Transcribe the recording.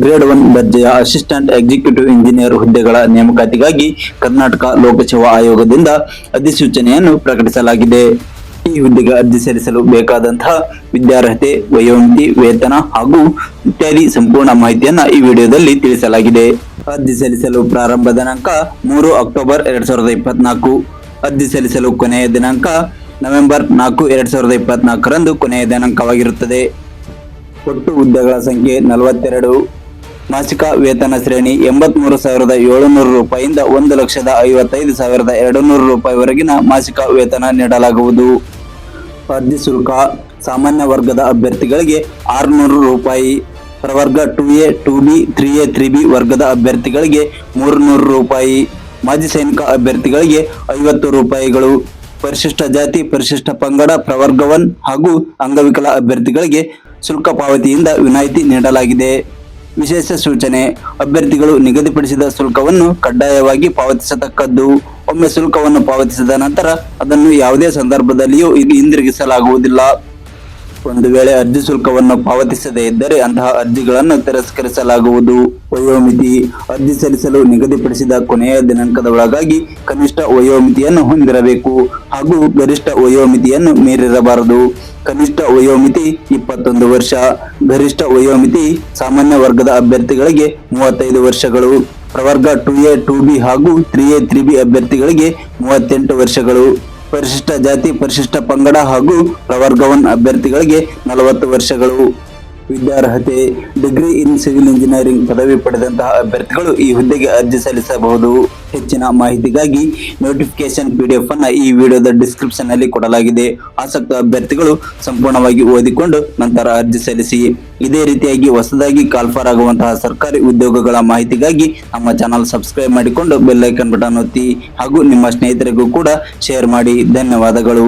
Grade 1 ದರ್ಜೆಯ assistant executive engineer ಹುದ್ದೆಗಳ ನೇಮಕಾತಿಗಾಗಿ ಕರ್ನಾಟಕ ಲೋಕಸೇವಾ ಆಯೋಗದಿಂದ ಅಧಿಸೂಚನೆಯನ್ನು ಪ್ರಕಟಿಸಲಾಗಿದೆ. ಈ ಹುದ್ದೆಗೆ ಅರ್ಜಿ ಸಲ್ಲಿಸಲು ಬೇಕಾದಂತಹ ವಿದ್ಯಾರ್ಹತೆ, ವಯೋಮಿತಿ, ವೇತನ ಹಾಗೂ ಇತ್ಯಾದಿ ಸಂಪೂರ್ಣ ಮಾಹಿತಿಯನ್ನ ಈ ವಿಡಿಯೋದಲ್ಲಿ ತಿಳಿಸಲಾಗಿದೆ. ಅರ್ಜಿ ಸಲ್ಲಿಸಲು ಪ್ರಾರಂಭ ದಿನಾಂಕ 3 ಅಕ್ಟೋಬರ್ 2024. ಅರ್ಜಿ ಸಲ್ಲಿಸಲು ಕೊನೆಯ ದಿನಾಂಕ ನವೆಂಬರ್ 4, 2024 ರಂದು ಕೊನೆಯ ದಿನಾಂಕವಾಗಿರುತ್ತದೆ. ಒಟ್ಟು ಹುದ್ದೆಗಳ ಸಂಖ್ಯೆ 42. ಮಾಸಿಕ ವೇತನ ಶ್ರೇಣಿ 83,700 ರೂಪಾಯಿಯಿಂದ 1,55,200 ರೂಪಾಯಿವರೆಗಿನ ಮಾಸಿಕ ವೇತನ ನೀಡಲಾಗುವುದು. ಅರ್ಜಿ ಶುಲ್ಕ ಸಾಮಾನ್ಯ ವರ್ಗದ ಅಭ್ಯರ್ಥಿಗಳಿಗೆ 600 ರೂಪಾಯಿ, ಪ್ರವರ್ಗ 2A, 2B, 3A, 3B ವರ್ಗದ ಅಭ್ಯರ್ಥಿಗಳಿಗೆ 300 ರೂಪಾಯಿ, ಮಾಜಿ ಸೈನಿಕ ಅಭ್ಯರ್ಥಿಗಳಿಗೆ 50 ರೂಪಾಯಿಗಳು, ಪರಿಶಿಷ್ಟ ಜಾತಿ, ಪರಿಶಿಷ್ಟ ಪಂಗಡ, ಪ್ರವರ್ಗ 1 ಹಾಗೂ ಅಂಗವಿಕಲ ಅಭ್ಯರ್ಥಿಗಳಿಗೆ ಶುಲ್ಕ ಪಾವತಿಯಿಂದ ವಿನಾಯಿತಿ ನೀಡಲಾಗಿದೆ. ವಿಶೇಷ ಸೂಚನೆ: ಅಭ್ಯರ್ಥಿಗಳು ನಿಗದಿಪಡಿಸಿದ ಶುಲ್ಕವನ್ನು ಕಡ್ಡಾಯವಾಗಿ ಪಾವತಿಸತಕ್ಕದ್ದು. ಒಮ್ಮೆ ಶುಲ್ಕವನ್ನು ಪಾವತಿಸಿದ ನಂತರ ಅದನ್ನು ಯಾವುದೇ ಸಂದರ್ಭದಲ್ಲಿಯೂ ಹಿಂದಿರುಗಿಸಲಾಗುವುದಿಲ್ಲ. ಒಂದು ವೇಳೆ ಅರ್ಜಿ ಶುಲ್ಕವನ್ನು ಪಾವತಿಸದೇ ಇದ್ದರೆ ಅಂತಹ ಅರ್ಜಿಗಳನ್ನು ತಿರಸ್ಕರಿಸಲಾಗುವುದು. ವಯೋಮಿತಿ: ಅರ್ಜಿ ಸಲ್ಲಿಸಲು ನಿಗದಿಪಡಿಸಿದ ಕೊನೆಯ ದಿನಾಂಕದ ಒಳಗಾಗಿ ಕನಿಷ್ಠ ವಯೋಮಿತಿಯನ್ನು ಹೊಂದಿರಬೇಕು ಹಾಗೂ ಗರಿಷ್ಠ ವಯೋಮಿತಿಯನ್ನು ಮೀರಿರಬಾರದು. ಕನಿಷ್ಠ ವಯೋಮಿತಿ 21 ವರ್ಷ, ಗರಿಷ್ಠ ವಯೋಮಿತಿ ಸಾಮಾನ್ಯ ವರ್ಗದ ಅಭ್ಯರ್ಥಿಗಳಿಗೆ 35 ವರ್ಷಗಳು, ಪ್ರವರ್ಗ 2A, 2B ಹಾಗೂ 3A, 3B ಅಭ್ಯರ್ಥಿಗಳಿಗೆ 38 ವರ್ಷಗಳು, ಪರಿಶಿಷ್ಟ ಜಾತಿ, ಪರಿಶಿಷ್ಟ ಪಂಗಡ ಹಾಗೂ ಪ್ರವರ್ಗ 1 ಅಭ್ಯರ್ಥಿಗಳಿಗೆ 40 ವರ್ಷಗಳು. ವಿದ್ಯಾರ್ಹತೆ: ಡಿಗ್ರಿ ಇನ್ ಸಿವಿಲ್ ಇಂಜಿನಿಯರಿಂಗ್ ಪದವಿ ಪಡೆದಂತಹ ಅಭ್ಯರ್ಥಿಗಳು ಈ ಹುದ್ದೆಗೆ ಅರ್ಜಿ ಸಲ್ಲಿಸಬಹುದು. ಹೆಚ್ಚಿನ ಮಾಹಿತಿಗಾಗಿ ನೋಟಿಫಿಕೇಶನ್ PDF ಅನ್ನು ಈ ವಿಡಿಯೋದ ಡಿಸ್ಕ್ರಿಪ್ಷನ್ ನಲ್ಲಿ ಕೊಡಲಾಗಿದೆ. ಆಸಕ್ತ ಅಭ್ಯರ್ಥಿಗಳು ಸಂಪೂರ್ಣವಾಗಿ ಓದಿಕೊಂಡು ನಂತರ ಅರ್ಜಿ ಸಲ್ಲಿಸಿ. ಇದೇ ರೀತಿಯಾಗಿ ಹೊಸದಾಗಿ ಕಾಲ್ಫರ್ ಆಗುವಂತಹ ಸರ್ಕಾರಿ ಉದ್ಯೋಗಗಳ ಮಾಹಿತಿಗಾಗಿ ನಮ್ಮ ಚಾನಲ್ ಸಬ್ಸ್ಕ್ರೈಬ್ ಮಾಡಿಕೊಂಡು ಬೆಲ್ ಐಕಾನ್ ಬಟನ್ ಒತ್ತಿ ಹಾಗೂ ನಿಮ್ಮ ಸ್ನೇಹಿತರಿಗೂ ಕೂಡ ಶೇರ್ ಮಾಡಿ. ಧನ್ಯವಾದಗಳು.